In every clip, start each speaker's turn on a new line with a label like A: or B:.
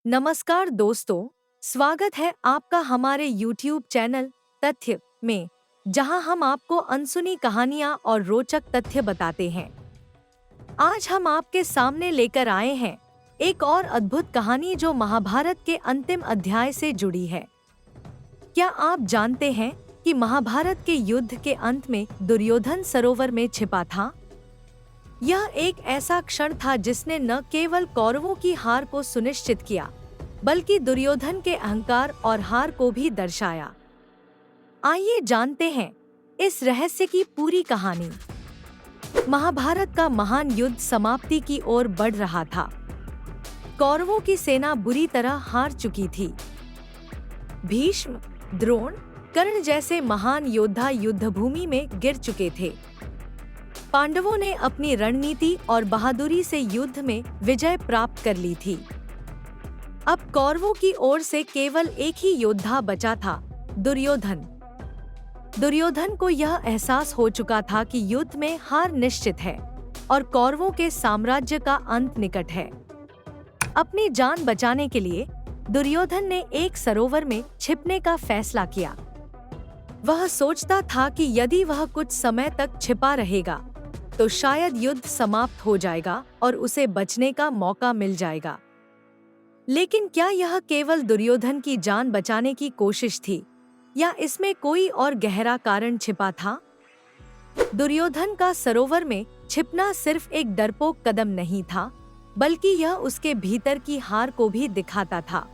A: नमस्कार दोस्तों, स्वागत है आपका हमारे YouTube चैनल तथ्य में, जहां हम आपको अनसुनी कहानियां और रोचक तथ्य बताते हैं। आज हम आपके सामने लेकर आए हैं एक और अद्भुत कहानी जो महाभारत के अंतिम अध्याय से जुड़ी है। क्या आप जानते हैं कि महाभारत के युद्ध के अंत में दुर्योधन सरोवर में छिपा था? यह एक ऐसा क्षण था जिसने न केवल कौरवों की हार को सुनिश्चित किया, बल्कि दुर्योधन के अहंकार और हार को भी दर्शाया। आइए जानते हैं इस रहस्य की पूरी कहानी। महाभारत का महान युद्ध समाप्ति की ओर बढ़ रहा था। कौरवों की सेना बुरी तरह हार चुकी थी। भीष्म, द्रोण, कर्ण जैसे महान योद्धा युद्धभूमि में गिर चुके थे। पांडवों ने अपनी रणनीति और बहादुरी से युद्ध में विजय प्राप्त कर ली थी। अब कौरवों की ओर से केवल एक ही योद्धा बचा था, दुर्योधन। दुर्योधन को यह एहसास हो चुका था कि युद्ध में हार निश्चित है और कौरवों के साम्राज्य का अंत निकट है। अपनी जान बचाने के लिए दुर्योधन ने एक सरोवर में छिपने का फैसला किया। वह सोचता था कि यदि वह कुछ समय तक छिपा रहेगा तो शायद युद्ध समाप्त हो जाएगा और उसे बचने का मौका मिल जाएगा। लेकिन क्या यह केवल दुर्योधन की जान बचाने की कोशिश थी या इसमें कोई और गहरा कारण छिपा था? दुर्योधन का सरोवर में छिपना सिर्फ एक डरपोक कदम नहीं था, बल्कि यह उसके भीतर की हार को भी दिखाता था।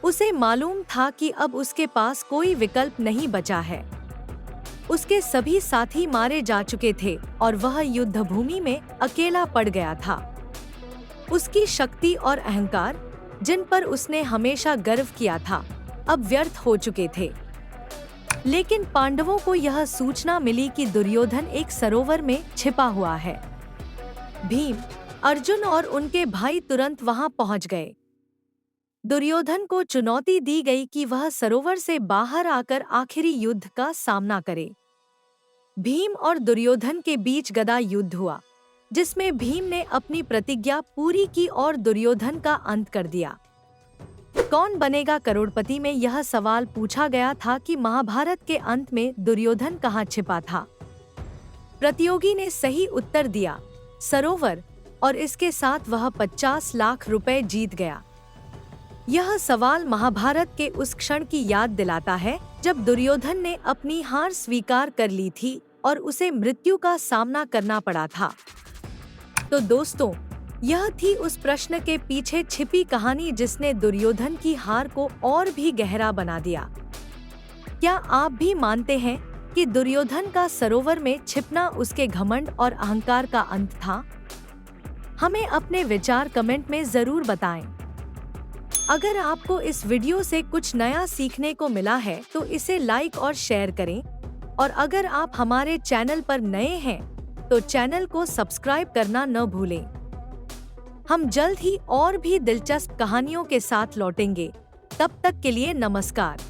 A: उसे मालूम था कि अब उसके पास कोई विकल्प नहीं बचा है। उसके सभी साथी मारे जा चुके थे और वह युद्धभूमि में अकेला पड़ गया था। उसकी शक्ति और अहंकार, जिन पर उसने हमेशा गर्व किया था, अब व्यर्थ हो चुके थे। लेकिन पांडवों को यह सूचना मिली कि दुर्योधन एक सरोवर में छिपा हुआ है। भीम, अर्जुन और उनके भाई तुरंत वहां पहुंच गए। दुर्योधन को चुनौती दी गई कि वह सरोवर से बाहर आकर आखिरी युद्ध का सामना करे। भीम और दुर्योधन के बीच गदा युद्ध हुआ, जिसमें भीम ने अपनी प्रतिज्ञा पूरी की और दुर्योधन का अंत कर दिया। कौन बनेगा करोड़पति में यह सवाल पूछा गया था कि महाभारत के अंत में दुर्योधन कहाँ छिपा था। प्रतियोगी ने सही उत्तर दिया, सरोवर, और इसके साथ वह 50 लाख रुपए जीत गया। यह सवाल महाभारत के उस क्षण की याद दिलाता है जब दुर्योधन ने अपनी हार स्वीकार कर ली थी और उसे मृत्यु का सामना करना पड़ा था। तो दोस्तों, यह थी उस प्रश्न के पीछे छिपी कहानी जिसने दुर्योधन की हार को और भी गहरा बना दिया। क्या आप भी मानते हैं कि दुर्योधन का सरोवर में छिपना उसके घमंड और अहंकार का अंत था? हमें अपने विचार कमेंट में जरूर बताएं। अगर आपको इस वीडियो से कुछ नया सीखने को मिला है तो इसे लाइक और शेयर करें, और अगर आप हमारे चैनल पर नए हैं तो चैनल को सब्सक्राइब करना न भूलें। हम जल्द ही और भी दिलचस्प कहानियों के साथ लौटेंगे। तब तक के लिए नमस्कार।